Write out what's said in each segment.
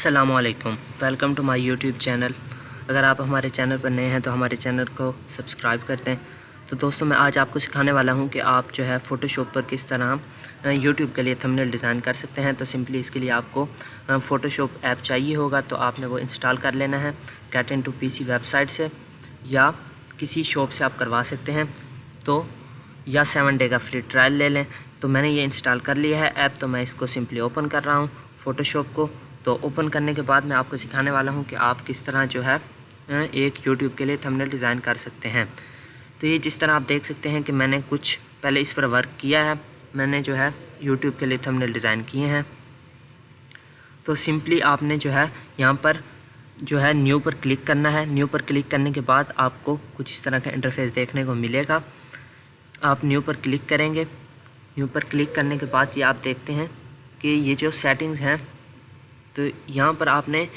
अस्सलामुअलैकुम, welcome to my YouTube channel. अगर आप हमारे चैनल पर नए हैं तो हमारे चैनल को सब्सक्राइब कर दें। तो दोस्तों, मैं आज आपको सिखाने वाला हूं कि आप जो है फ़ोटोशॉप पर किस तरह यूट्यूब के लिए थंबनेल डिज़ाइन कर सकते हैं। तो सिंपली इसके लिए आपको फ़ोटोशॉप ऐप चाहिए होगा, तो आपने वो इंस्टॉल कर लेना है गेट इनटू पीसी वेबसाइट से, या किसी शॉप से आप करवा सकते हैं। तो या 7 डे का फ्री ट्रायल ले लें। तो मैंने ये इंस्टॉल कर लिया है ऐप, तो मैं इसको सिंपली ओपन कर रहा हूँ फ़ोटोशॉप को। तो ओपन करने के बाद मैं आपको सिखाने वाला हूँ कि आप किस तरह जो है एक यूट्यूब के लिए थंबनेल डिज़ाइन कर सकते हैं। तो ये जिस तरह आप देख सकते हैं कि मैंने कुछ पहले इस पर वर्क किया है, मैंने जो है यूट्यूब के लिए थंबनेल डिज़ाइन किए हैं। तो सिंपली आपने जो है यहाँ पर जो है न्यू पर क्लिक करना है। न्यू पर क्लिक करने के बाद आपको कुछ इस तरह का इंटरफेस देखने को मिलेगा। आप न्यू पर क्लिक करेंगे। न्यू पर क्लिक करने के बाद ये आप देखते हैं कि ये जो सेटिंग्स हैं, तो यहाँ पर आपने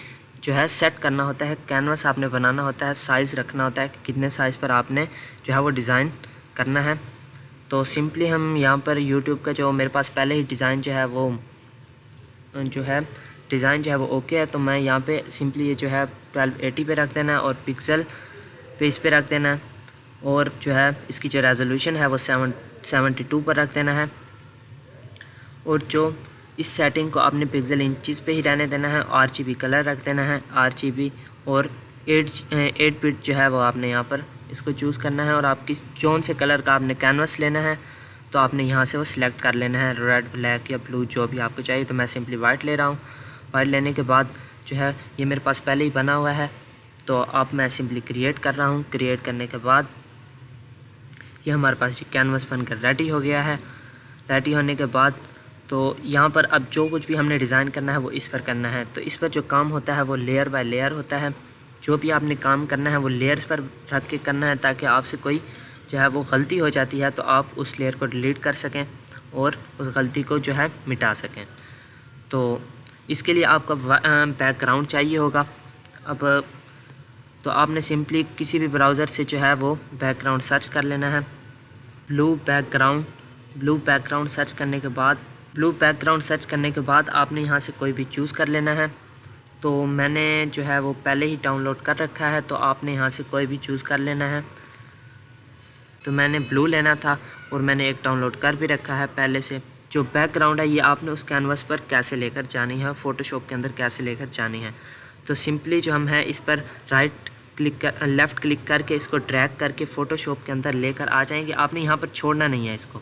जो है सेट करना होता है, कैनवास आपने बनाना होता है, साइज़ रखना होता है कि कितने साइज़ पर आपने जो है वो डिज़ाइन करना है। तो सिंपली हम यहाँ पर यूट्यूब का जो मेरे पास पहले ही डिज़ाइन जो है वो ओके है, तो मैं यहाँ पे सिंपली ये जो है 1280 पे रख देना है और पिक्सल पे इस पे रख देना है, और जो है इसकी जो रेजोल्यूशन है वो 772 पर रख देना है। और जो इस सेटिंग को आपने पिक्सल इंचज़ पे ही रहने देना है। RGB कलर रख देना है, RGB, और 8 बिट जो है वो आपने यहाँ पर इसको चूज़ करना है। और आप किस जौन से कलर का आपने कैनवस लेना है तो आपने यहाँ से वो सिलेक्ट कर लेना है, रेड, ब्लैक या ब्लू जो भी आपको चाहिए। तो मैं सिंपली वाइट ले रहा हूँ। वाइट लेने के बाद जो है ये मेरे पास पहले ही बना हुआ है, तो अब मैं सिंपली क्रिएट कर रहा हूँ। क्रिएट करने के बाद ये हमारे पास कैनवस बनकर रेडी हो गया है। रेडी होने के बाद तो यहाँ पर अब जो कुछ भी हमने डिज़ाइन करना है वो इस पर करना है। तो इस पर जो काम होता है वो लेयर बाय लेयर होता है। जो भी आपने काम करना है वो लेयर्स पर रख के करना है, ताकि आपसे कोई जो है वो गलती हो जाती है तो आप उस लेयर को डिलीट कर सकें और उस गलती को जो है मिटा सकें। तो इसके लिए आपका बैकग्राउंड चाहिए होगा। अब तो आपने सिंपली किसी भी ब्राउज़र से जो है वो बैकग्राउंड सर्च कर लेना है। ब्लू बैकग्राउंड सर्च करने के बाद आपने यहाँ से कोई भी चूज़ कर लेना है। तो मैंने जो है वो पहले ही डाउनलोड कर रखा है, तो आपने यहाँ से कोई भी चूज़ कर लेना है। तो मैंने ब्लू लेना था और मैंने एक डाउनलोड कर भी रखा है पहले से। जो बैकग्राउंड है ये आपने उस कैनवास पर कैसे लेकर जानी है, फ़ोटोशॉप के अंदर कैसे लेकर जानी है। तो सिंपली जो हम हैं इस पर लेफ़्ट क्लिक करके इसको ड्रैग करके फ़ोटोशॉप के अंदर लेकर आ जाएंगे। आपने यहाँ पर छोड़ना नहीं है इसको,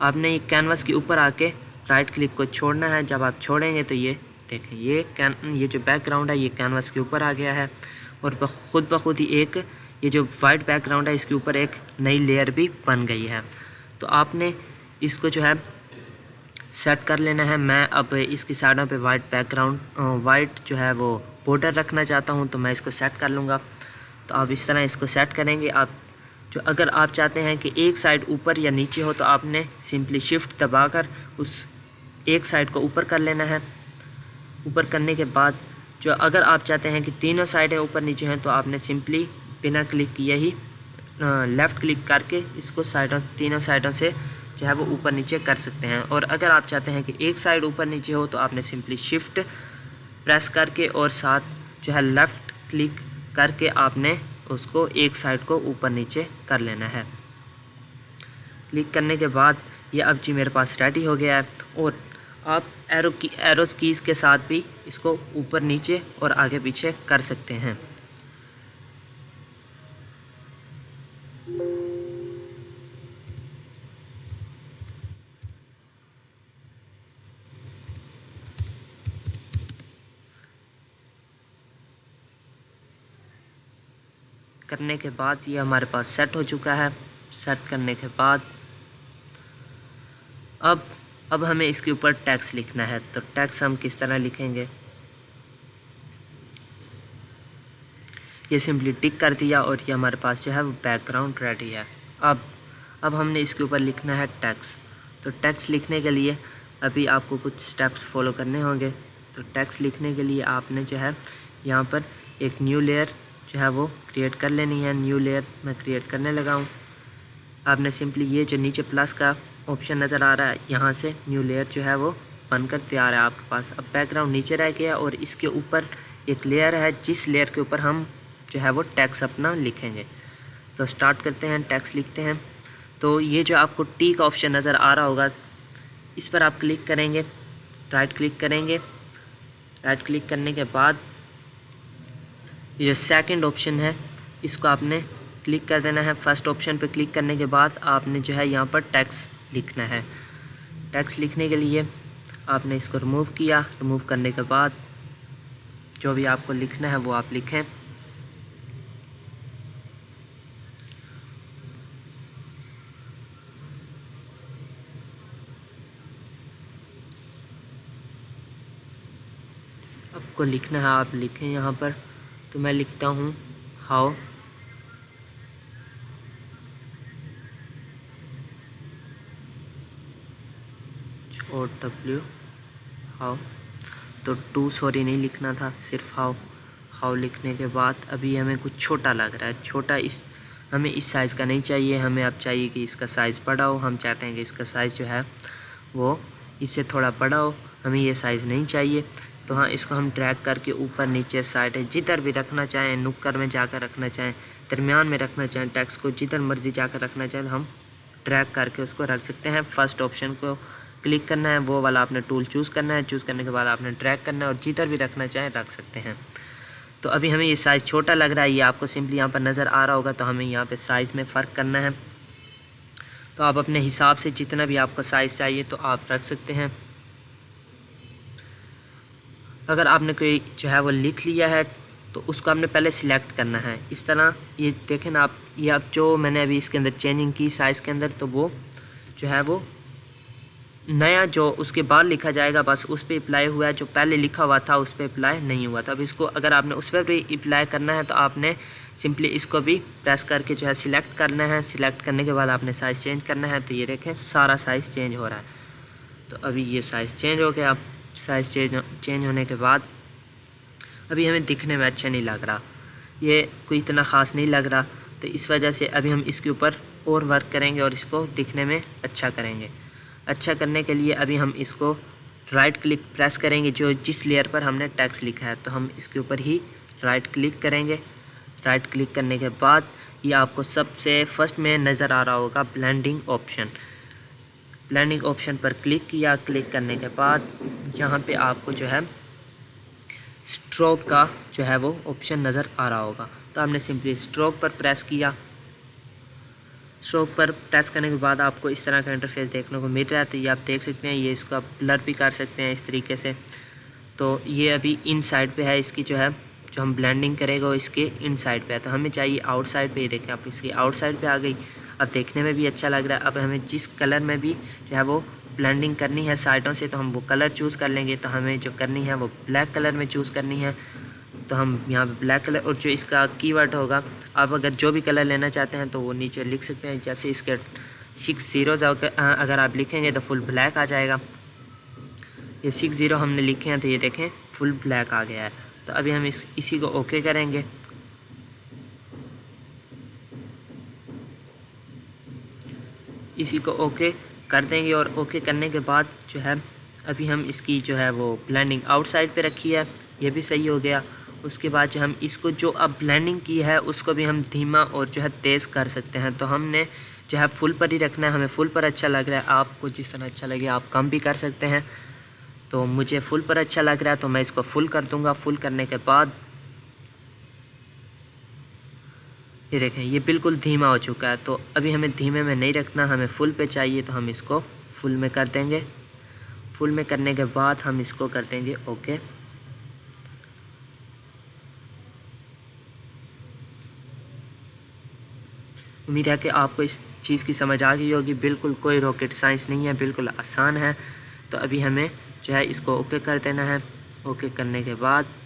आपने ये कैनवास के ऊपर आके राइट क्लिक को छोड़ना है। जब आप छोड़ेंगे तो ये देखें ये जो बैकग्राउंड है ये कैनवास के ऊपर आ गया है, और खुद ब खुद ही एक ये जो वाइट बैकग्राउंड है इसके ऊपर एक नई लेयर भी बन गई है। तो आपने इसको जो है सेट कर लेना है। मैं अब इसकी साइडों पे वाइट जो है वो बॉर्डर रखना चाहता हूँ, तो मैं इसको सेट कर लूँगा। तो आप इस तरह इसको सेट करेंगे। अगर आप चाहते हैं कि एक साइड ऊपर या नीचे हो तो आपने सिंपली शिफ्ट दबाकर उस एक साइड को ऊपर कर लेना है। ऊपर करने के बाद अगर आप चाहते हैं कि तीनों साइडें ऊपर नीचे हैं तो आपने सिंपली बिना क्लिक किए ही लेफ़्ट क्लिक करके इसको तीनों साइडों से जो है वो ऊपर नीचे कर सकते हैं। और अगर आप चाहते हैं कि एक साइड ऊपर नीचे हो तो आपने सिंपली शिफ्ट प्रेस करके और साथ जो है लेफ़्ट क्लिक करके आपने उसको एक साइड को ऊपर नीचे कर लेना है। क्लिक करने के बाद ये अब जी मेरे पास रेडी हो गया है। और आप एरोज़ कीज़ के साथ भी इसको ऊपर नीचे और आगे पीछे कर सकते हैं। करने के बाद ये हमारे पास सेट हो चुका है। सेट करने के बाद अब हमें इसके ऊपर टेक्स्ट लिखना है। तो टेक्स्ट हम किस तरह लिखेंगे, ये सिंपली टिक कर दिया और ये हमारे पास जो है वो बैकग्राउंड रेडी है। अब हमने इसके ऊपर लिखना है टेक्स्ट। तो टेक्स्ट लिखने के लिए अभी आपको कुछ स्टेप्स फॉलो करने होंगे। तो टेक्स्ट लिखने के लिए आपने जो है यहाँ पर एक न्यू लेयर जो है वो क्रिएट कर लेनी है। न्यू लेयर मैं क्रिएट करने लगा हूँ। आपने सिंपली ये जो नीचे प्लस का ऑप्शन नज़र आ रहा है यहाँ से न्यू लेयर जो है वो बनकर तैयार है आपके पास। अब बैकग्राउंड नीचे रह गया और इसके ऊपर एक लेयर है, जिस लेयर के ऊपर हम जो है वो टेक्स्ट अपना लिखेंगे। तो स्टार्ट करते हैं, टेक्स्ट लिखते हैं। तो ये जो आपको टी का ऑप्शन नज़र आ रहा होगा, इस पर आप क्लिक करेंगे, राइट क्लिक करेंगे। राइट क्लिक करने के बाद ये जो सेकंड ऑप्शन है इसको आपने क्लिक कर देना है। फर्स्ट ऑप्शन पे क्लिक करने के बाद आपने जो है यहाँ पर टेक्स्ट लिखना है। टेक्स्ट लिखने के लिए आपने इसको रिमूव किया। रिमूव करने के बाद जो भी आपको लिखना है वो आप लिखें। आपको लिखना है, आप लिखें यहाँ पर। तो मैं लिखता हूँ हाउ हाउ। तो टू सॉरी नहीं लिखना था, सिर्फ हाउ। हाउ लिखने के बाद अभी हमें कुछ छोटा लग रहा है, छोटा हमें इस साइज़ का नहीं चाहिए, हमें अब चाहिए कि इसका साइज़ बड़ा हो। हम चाहते हैं कि इसका साइज़ जो है वो इससे थोड़ा बड़ा हो, हमें ये साइज़ नहीं चाहिए। तो हाँ, इसको हम ड्रैग करके ऊपर नीचे साइड है जिधर भी रखना चाहें, नुक्कड़ में जाकर रखना चाहें, दरमियान में रखना चाहें, टेक्स्ट को जिधर मर्जी जाकर रखना चाहें, हम ड्रैग करके उसको रख सकते हैं। फर्स्ट ऑप्शन को क्लिक करना है, वो वाला आपने टूल चूज़ करना है। चूज़ करने के बाद आपने ड्रैग करना है और जिधर भी रखना चाहें रख सकते हैं। तो अभी हमें ये साइज़ छोटा लग रहा है, ये आपको सिंपली यहाँ पर नज़र आ रहा होगा। तो हमें यहाँ पे साइज़ में फ़र्क करना है। तो आप अपने हिसाब से जितना भी आपको साइज़ चाहिए तो आप रख सकते हैं। अगर आपने कोई जो है वो लिख लिया है तो उसको आपने पहले सिलेक्ट करना है। इस तरह ये देखें ना आप, ये अब जो मैंने अभी इसके अंदर चेंजिंग की साइज़ के अंदर, तो वो जो है वो नया जो उसके बाद लिखा जाएगा बस उस पर अप्लाई हुआ है, जो पहले लिखा हुआ था उस पर अप्लाई नहीं हुआ था। अब इसको अगर आपने उस पर भी अप्लाई करना है तो आपने सिंपली इसको भी प्रेस करके जो है सिलेक्ट करना है। सिलेक्ट करने के बाद आपने साइज़ चेंज करना है। तो ये देखें सारा साइज़ चेंज हो रहा है। तो अभी ये साइज़ चेंज हो गया। साइज़ चेंज होने के बाद अभी हमें दिखने में अच्छा नहीं लग रहा, ये कोई इतना ख़ास नहीं लग रहा। तो इस वजह से अभी हम इसके ऊपर और वर्क करेंगे और इसको दिखने में अच्छा करेंगे। अच्छा करने के लिए अभी हम इसको राइट क्लिक प्रेस करेंगे, जो जिस लेयर पर हमने टेक्स्ट लिखा है तो हम इसके ऊपर ही राइट क्लिक करेंगे। राइट क्लिक करने के बाद ये आपको सबसे फर्स्ट में नज़र आ रहा होगा ब्लेंडिंग ऑप्शन। ब्लेंडिंग ऑप्शन पर क्लिक किया। क्लिक करने के बाद यहाँ पे आपको जो है स्ट्रोक का जो है वो ऑप्शन नज़र आ रहा होगा। तो आपने सिंपली स्ट्रोक पर प्रेस किया। स्ट्रोक पर प्रेस करने के बाद आपको इस तरह का इंटरफेस देखने को मिल रहा है। तो ये आप देख सकते हैं, ये इसको आप ब्लर भी कर सकते हैं इस तरीके से। तो ये अभी इन साइड पे है, इसकी जो है जो हम ब्लेंडिंग करेगा वो इसके इन साइड पे है। तो हमें चाहिए आउट साइड पे। ये देखें आप, इसकी आउट साइड पे आ गई। अब देखने में भी अच्छा लग रहा है। अब हमें जिस कलर में भी जो है वो ब्लेंडिंग करनी है साइडों से, तो हम वो कलर चूज़ कर लेंगे। तो हमें जो करनी है वो ब्लैक कलर में चूज़ करनी है। तो हम यहाँ पे ब्लैक कलर, और जो इसका कीवर्ड होगा, आप अगर जो भी कलर लेना चाहते हैं तो वो नीचे लिख सकते हैं। जैसे इसके 6 ज़ीरोज़ अगर आप लिखेंगे तो फुल ब्लैक आ जाएगा। ये 6 ज़ीरो हमने लिखे हैं तो ये देखें फुल ब्लैक आ गया है। तो अभी हम इसी को ओके करेंगे। इसी को ओके कर देंगे और ओके करने के बाद जो है अभी हम इसकी जो है वो ब्लेंडिंग आउटसाइड पे रखी है, ये भी सही हो गया। उसके बाद जो हम इसको जो अब ब्लेंडिंग की है उसको भी हम धीमा और जो है तेज़ कर सकते हैं। तो हमने जो है फुल पर ही रखना है, हमें फुल पर अच्छा लग रहा है। आपको जिस तरह अच्छा लगे आप कम भी कर सकते हैं। तो मुझे फुल पर अच्छा लग रहा है तो मैं इसको फुल कर दूँगा। फुल करने के बाद ये देखें ये बिल्कुल धीमा हो चुका है। तो अभी हमें धीमे में नहीं रखना, हमें फुल पे चाहिए। तो हम इसको फुल में कर देंगे। फुल में करने के बाद हम इसको कर देंगे ओके। उम्मीद है कि आपको इस चीज़ की समझ आ गई होगी। बिल्कुल कोई रॉकेट साइंस नहीं है, बिल्कुल आसान है। तो अभी हमें जो है इसको ओके कर देना है। ओके करने के बाद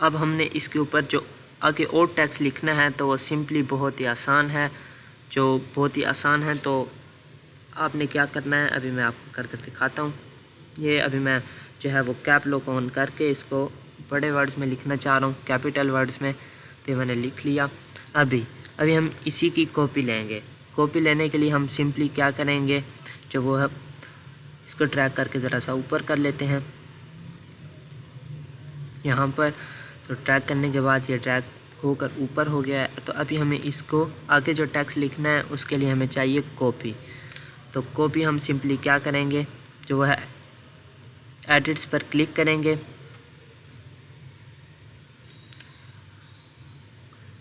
अब हमने इसके ऊपर जो आगे और टेक्स्ट लिखना है तो वो सिंपली बहुत ही आसान है। जो बहुत ही आसान है। तो आपने क्या करना है अभी मैं आपको कर दिखाता हूँ। ये अभी मैं जो है वो कैप लॉक ऑन करके इसको बड़े वर्ड्स में लिखना चाह रहा हूँ, कैपिटल वर्ड्स में। तो मैंने लिख लिया। अभी हम इसी की कॉपी लेंगे। कॉपी लेने के लिए हम सिंपली क्या करेंगे, जो वो है इसको ट्रैक करके ज़रा सा ऊपर कर लेते हैं यहाँ पर। तो ट्रैक करने के बाद ये ट्रैक होकर ऊपर हो गया है। तो अभी हमें इसको आगे जो टेक्स्ट लिखना है उसके लिए हमें चाहिए कॉपी। तो कॉपी हम सिंपली क्या करेंगे, जो वो है एडिट्स पर क्लिक करेंगे।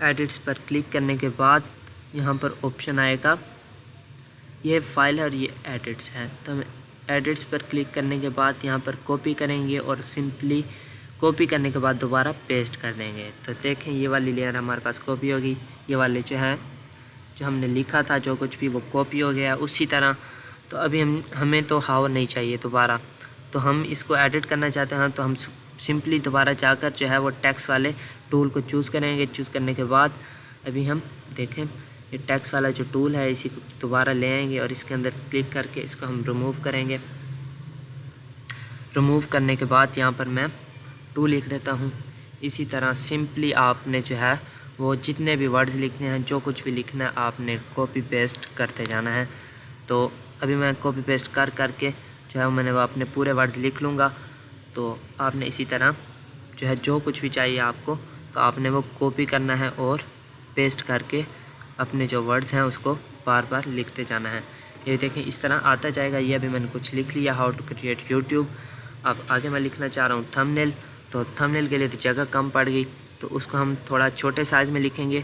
एडिट्स पर क्लिक करने के बाद यहाँ पर ऑप्शन आएगा, ये फाइल है और ये एडिट्स है। तो हम एडिट्स पर क्लिक करने के बाद यहाँ पर कॉपी करेंगे और सिंपली कॉपी करने के बाद दोबारा पेस्ट कर देंगे। तो देखें ये वाली लेयर हमारे पास कॉपी होगी। ये वाले जो है जो हमने लिखा था जो कुछ भी वो कॉपी हो गया उसी तरह। तो अभी हमें तो हावर नहीं चाहिए दोबारा, तो हम इसको एडिट करना चाहते हैं। तो हम सिंपली दोबारा जाकर जो है वो टेक्स्ट वाले टूल को चूज़ करेंगे। चूज़ करने के बाद अभी हम देखें ये टेक्स्ट वाला जो टूल है इसी को दोबारा ले आएंगे और इसके अंदर क्लिक करके इसको हम रिमूव करेंगे। रिमूव करने के बाद यहाँ पर मैं टू लिख देता हूँ। इसी तरह सिंपली आपने जो है वो जितने भी वर्ड्स लिखने हैं, जो कुछ भी लिखना है, आपने कॉपी पेस्ट करते जाना है। तो अभी मैं कॉपी पेस्ट करके जो है मैंने वो अपने पूरे वर्ड्स लिख लूँगा। तो आपने इसी तरह जो है जो कुछ भी चाहिए आपको, तो आपने वो कॉपी करना है और पेस्ट करके अपने जो वर्ड्स हैं उसको बार बार लिखते जाना है। ये देखें इस तरह आता जाएगा। ये अभी मैंने कुछ लिख लिया, हाउ टू क्रिएट यूट्यूब। अब आगे मैं लिखना चाह रहा हूँ थंबनेल। तो थंबनेल के लिए तो जगह कम पड़ गई, तो उसको हम थोड़ा छोटे साइज़ में लिखेंगे।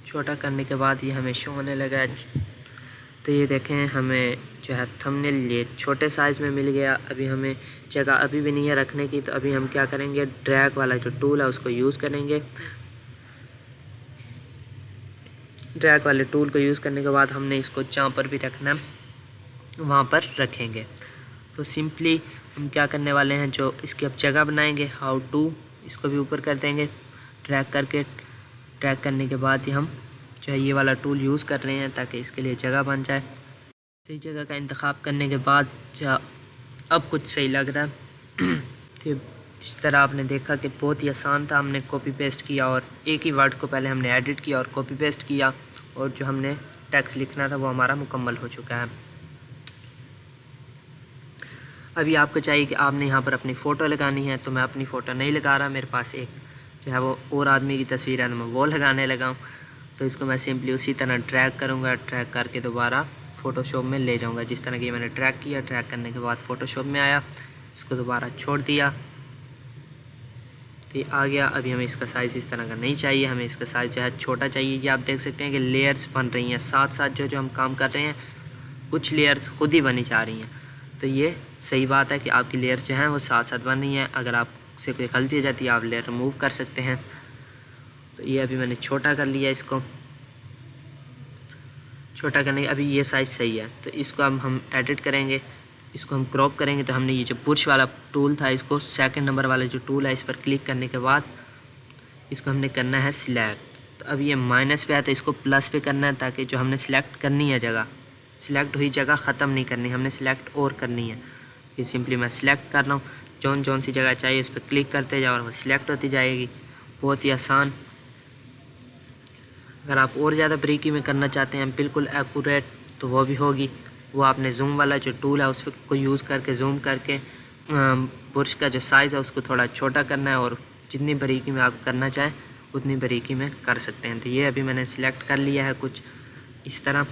छोटा करने के बाद ये हमें शो होने लगा है। तो ये देखें हमें जो है थंबनेल ये छोटे साइज़ में मिल गया। अभी हमें जगह अभी भी नहीं है रखने की, तो अभी हम क्या करेंगे, ड्रैग वाला जो टूल है उसको यूज़ करेंगे। ड्रैग वाले टूल को यूज़ करने के बाद हमने इसको जहाँ पर भी रखना है वहाँ पर रखेंगे। तो सिंपली हम क्या करने वाले हैं, जो इसकी अब जगह बनाएंगे, हाउ टू, इसको भी ऊपर कर देंगे ड्रैग करके। ड्रैग करने के बाद ही हम जो है ये वाला टूल यूज़ कर रहे हैं ताकि इसके लिए जगह बन जाए। सही जगह का इंतखाब करने के बाद जो अब कुछ सही लग रहा है। तो जिस तरह आपने देखा कि बहुत ही आसान था, हमने कॉपी पेस्ट किया और एक ही वर्ड को पहले हमने एडिट किया और कॉपी पेस्ट किया, और जो हमने टेक्स्ट लिखना था वो हमारा मुकम्मल हो चुका है। अभी आपको चाहिए कि आपने यहाँ पर अपनी फ़ोटो लगानी है। तो मैं अपनी फ़ोटो नहीं लगा रहा, मेरे पास एक जो है वो और आदमी की तस्वीर है, तो मैं वो लगाने लगा हूँ। तो इसको मैं सिंपली उसी तरह ड्रैग करूँगा, ड्रैग करके दोबारा फ़ोटोशॉप में ले जाऊँगा। जिस तरह की मैंने ड्रैग किया, ड्रैग करने के बाद फ़ोटोशॉप में आया, इसको दोबारा छोड़ दिया तो ये आ गया। अभी हमें इसका साइज़ इस तरह का नहीं चाहिए, हमें इसका साइज़ जो है छोटा चाहिए। ये आप देख सकते हैं कि लेयर्स बन रही हैं साथ साथ जो हम काम कर रहे हैं, कुछ लेयर्स खुद ही बनी जा रही हैं। तो ये सही बात है कि आपकी लेयर्स जो हैं वो साथ साथ बन रही हैं। अगर आपसे कोई गलती हो जाती है आप लेयर रिमूव कर सकते हैं। तो ये अभी मैंने छोटा कर लिया, इसको छोटा करने के अभी ये साइज़ सही है। तो इसको अब हम एडिट करेंगे, इसको हम क्रॉप करेंगे। तो हमने ये जो पुश वाला टूल था, इसको सेकंड नंबर वाला जो टूल है इस पर क्लिक करने के बाद इसको हमने करना है सिलेक्ट। तो अब ये माइनस पे है तो इसको प्लस पे करना है, ताकि जो हमने सिलेक्ट करनी है जगह, सिलेक्ट हुई जगह ख़त्म नहीं करनी, हमने सिलेक्ट और करनी है। ये सिंपली मैं सिलेक्ट कर रहा हूँ, जौन सी जगह चाहिए इस पर क्लिक करते जाओ और वो सिलेक्ट होती जाएगी। बहुत ही आसान। अगर आप और ज़्यादा बारीकी में करना चाहते हैं बिल्कुल एक्यूरेट, तो वो भी होगी। वो आपने जूम वाला जो टूल है उस पर को यूज़ करके जूम करके पुरुष का जो साइज़ है उसको थोड़ा छोटा करना है, और जितनी बारीकी में आप करना चाहें उतनी बारीकी में कर सकते हैं। तो ये अभी मैंने सिलेक्ट कर लिया है कुछ इस तरह।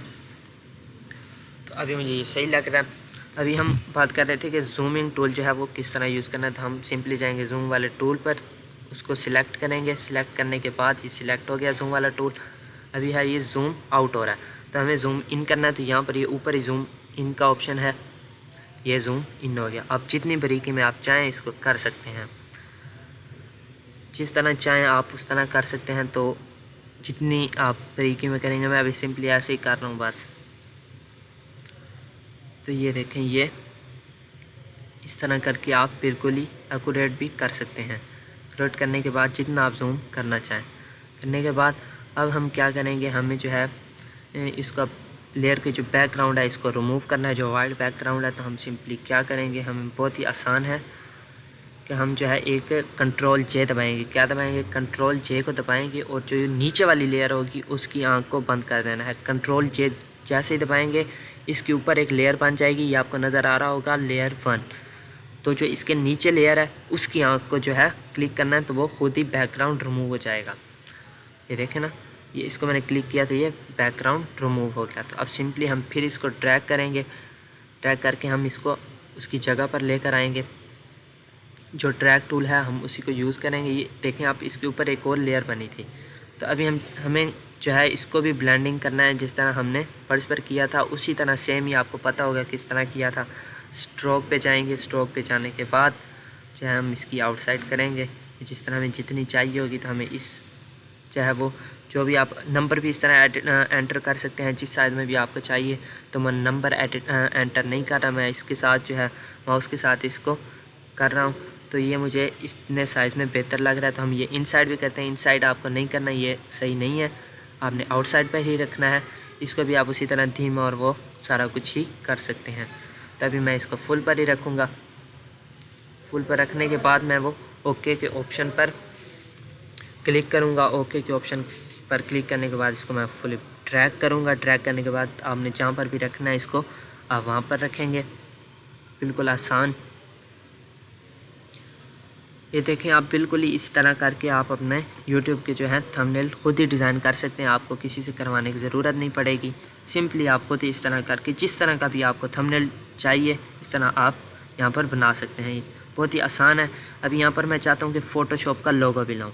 तो अभी मुझे ये सही लग रहा है। अभी हम बात कर रहे थे कि जूमिंग टूल जो है वो किस तरह यूज़ करना है। तो हम सिंपली जाएंगे जूम वाले टूल पर, उसको सिलेक्ट करेंगे। सिलेक्ट करने के बाद ये सिलेक्ट हो गया जूम वाला टूल। अभी है ये जूम आउट हो रहा है, तो हमें जूम इन करना है। तो यहाँ पर ये ऊपर ही जूम इन का ऑप्शन है, ये जूम इन हो गया। अब जितनी बारीकी में आप चाहें इसको कर सकते हैं, जिस तरह चाहें आप उस तरह कर सकते हैं। तो जितनी आप बारीकी में करेंगे, मैं अभी सिंपली ऐसे ही कर रहा हूँ बस। तो ये देखें, ये इस तरह करके आप बिल्कुल ही एक्यूरेट भी कर सकते हैं। एक्यूरेट करने के बाद जितना आप जूम करना चाहें करने के बाद अब हम क्या करेंगे, हमें जो है इसका लेयर के जो बैकग्राउंड है इसको रिमूव करना है, जो वाइट बैकग्राउंड है। तो हम सिंपली क्या करेंगे, हमें बहुत ही आसान है कि हम जो है एक कंट्रोल जे दबाएंगे। क्या दबाएंगे, कंट्रोल जे को दबाएंगे और जो नीचे वाली लेयर होगी उसकी आंख को बंद कर देना है। कंट्रोल जे जैसे ही दबाएंगे इसके ऊपर एक लेयर बन जाएगी, ये आपको नज़र आ रहा होगा, लेयर 1। तो जो इसके नीचे लेयर है उसकी आंख को जो है क्लिक करना है, तो वो खुद ही बैकग्राउंड रिमूव हो जाएगा। ये देखें ना, ये इसको मैंने क्लिक किया तो ये बैकग्राउंड रिमूव हो गया। तो अब सिंपली हम फिर इसको ड्रैग करेंगे, ड्रैग करके हम इसको उसकी जगह पर लेकर आएंगे। जो ड्रैग टूल है हम उसी को यूज़ करेंगे। ये देखें आप, इसके ऊपर एक और लेयर बनी थी। तो अभी हमें जो है इसको भी ब्लेंडिंग करना है, जिस तरह हमने फर्स्ट पर किया था उसी तरह सेम ही आपको पता होगा किस तरह किया था। स्ट्रोक पे जाएंगे, स्ट्रोक पे जाने के बाद जो है हम इसकी आउटसाइड करेंगे जिस तरह हमें जितनी चाहिए होगी। तो हमें इस जो है वो जो भी आप नंबर भी इस तरह एंटर कर सकते हैं जिस साइज़ में भी आपको चाहिए। तो मैं नंबर एंटर नहीं कर रहा, मैं इसके साथ जो है माउस के साथ इसको कर रहा हूँ। तो ये मुझे इतने साइज़ में बेहतर लग रहा है। तो हम ये इनसाइड भी करते हैं, इनसाइड आपको नहीं करना, ये सही नहीं है, आपने आउटसाइड पर ही रखना है। इसको भी आप उसी तरह धीमा और वो सारा कुछ ही कर सकते हैं। तभी मैं इसको फुल पर ही रखूँगा। फुल पर रखने के बाद मैं वो ओके के ऑप्शन पर क्लिक करूँगा। ओके के ऑप्शन पर क्लिक करने के बाद इसको मैं फुल ड्रैग करूँगा। ड्रैग करने के बाद आपने जहाँ पर भी रखना है इसको आप वहाँ पर रखेंगे, बिल्कुल आसान। ये देखें आप, बिल्कुल ही इस तरह करके आप अपने YouTube के जो है थंबनेल खुद ही डिज़ाइन कर सकते हैं। आपको किसी से करवाने की ज़रूरत नहीं पड़ेगी। सिंपली आप खुद ही इस तरह करके जिस तरह का भी आपको थंबनेल चाहिए इस तरह आप यहाँ पर बना सकते हैं। बहुत ही आसान है। अभी यहाँ पर मैं चाहता हूँ कि फ़ोटोशॉप का लोगो भी लाऊँ,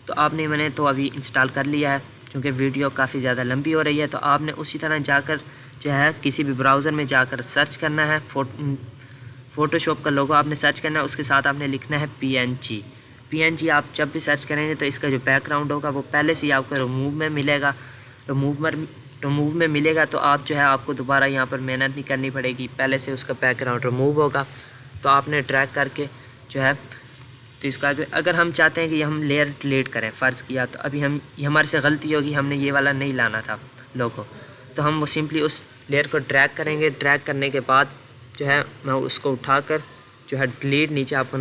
तो मैंने तो अभी इंस्टॉल कर लिया है। क्योंकि वीडियो काफ़ी ज़्यादा लंबी हो रही है, तो आपने उसी तरह जाकर जो है किसी भी ब्राउज़र में जाकर सर्च करना है, फ़ोटोशॉप का लोगो आपने सर्च करना है। उसके साथ आपने लिखना है PNG। आप जब भी सर्च करेंगे तो इसका जो बैकग्राउंड होगा वो पहले से ही आपको रिमूव में मिलेगा। रिमूव में मिलेगा तो आप जो है आपको दोबारा यहाँ पर मेहनत नहीं करनी पड़ेगी, पहले से उसका बैकग्राउंड रिमूव होगा। तो आपने ड्रैग करके जो है तो इसका अगर हम चाहते हैं कि हम लेयर डिलीट करें, फ़र्ज़ किया तो अभी ये हमारे से गलती होगी, हमने ये वाला नहीं लाना था लोगो। तो हम वो सिंपली उस लेयर को ड्रैग करेंगे। ड्रैग करने के बाद जो है मैं उसको उठाकर जो है डिलीट, नीचे आपको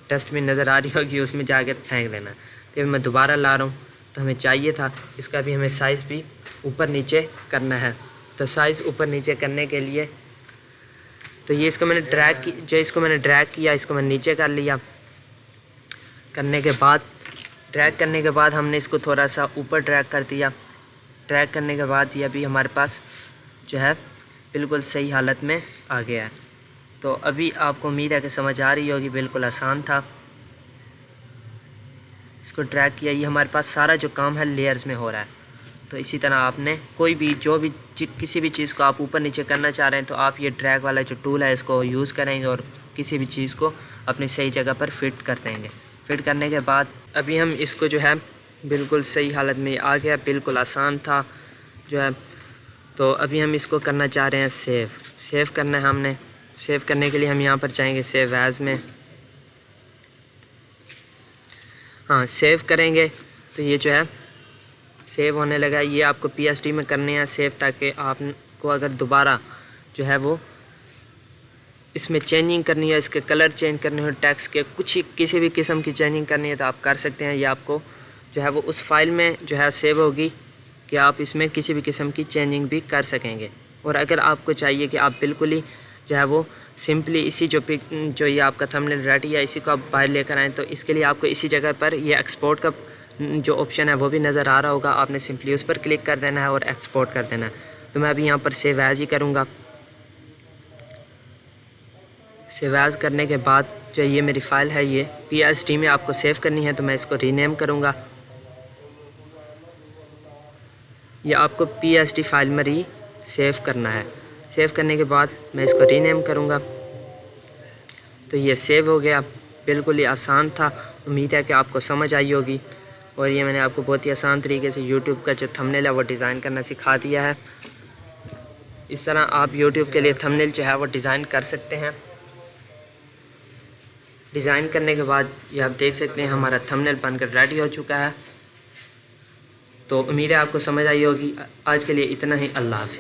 डस्टबिन नज़र आ रही होगी, उसमें जाकर फेंक देना। तो मैं दोबारा ला रहा हूँ, तो हमें चाहिए था इसका भी हमें साइज़ भी ऊपर नीचे करना है। तो साइज़ ऊपर नीचे करने के लिए तो ये इसको मैंने ड्रैग किया, इसको मैंने नीचे कर लिया। ड्रैग करने के बाद हमने इसको थोड़ा सा ऊपर ड्रैग कर दिया। ड्रैग करने के बाद ये अभी हमारे पास जो है बिल्कुल सही हालत में आ गया है। तो अभी आपको उम्मीद है कि समझ आ रही होगी, बिल्कुल आसान था। इसको ड्रैग किया, ये हमारे पास सारा जो काम है लेयर्स में हो रहा है। तो इसी तरह आपने कोई भी किसी भी चीज़ को आप ऊपर नीचे करना चाह रहे हैं तो आप ये ड्रैग वाला जो टूल है इसको यूज़ करेंगे और किसी भी चीज़ को अपनी सही जगह पर फिट कर देंगे। फिट करने के बाद अभी हम इसको जो है बिल्कुल सही हालत में आ गया, बिल्कुल आसान था जो है। तो अभी हम इसको करना चाह रहे हैं सेव करना है हमने। सेव करने के लिए हम यहाँ पर जाएंगे सेव एज़ में। हाँ, सेव करेंगे तो ये जो है सेव होने लगा। ये आपको PSD में करने हैं सेव, ताकि आपको अगर दोबारा जो है वो इसमें चेंजिंग करनी है, इसके कलर चेंज करने हो, टेक्स्ट के किसी भी किस्म की चेंजिंग करनी है तो आप कर सकते हैं। ये आपको जो है वो उस फाइल में जो है सेव होगी कि आप इसमें किसी भी किस्म की चेंजिंग भी कर सकेंगे। और अगर आपको चाहिए कि आप बिल्कुल ही जो है वो सिंपली इसी जो ये आपका थंबनेल रेडी है इसी को आप बाहर लेकर आएँ, तो इसके लिए आपको इसी जगह पर ये एक्सपोर्ट का जो ऑप्शन है वो भी नज़र आ रहा होगा, आपने सिंपली उस पर क्लिक कर देना है और एक्सपोर्ट कर देना है। तो मैं अभी यहाँ पर सेव एज़ ही करूँगा। सेव एज़ करने के बाद जो ये मेरी फ़ाइल है ये PSD में आपको सेव करनी है, तो मैं इसको रीनेम करूँगा। ये आपको PSD फाइल में ही सेव करना है। सेव करने के बाद मैं इसको रीनेम करूँगा। तो ये सेव हो गया, बिल्कुल ही आसान था। उम्मीद है कि आपको समझ आई होगी। और ये मैंने आपको बहुत ही आसान तरीके से YouTube का जो थंबनेल है वो डिज़ाइन करना सिखा दिया है। इस तरह आप YouTube के लिए थंबनेल जो है वो डिज़ाइन कर सकते हैं। डिज़ाइन करने के बाद ये आप देख सकते हैं हमारा थंबनेल बनकर रेडी हो चुका है। तो उम्मीद है आपको समझ आई होगी। आज के लिए इतना ही। अल्लाह हाफ़िज़।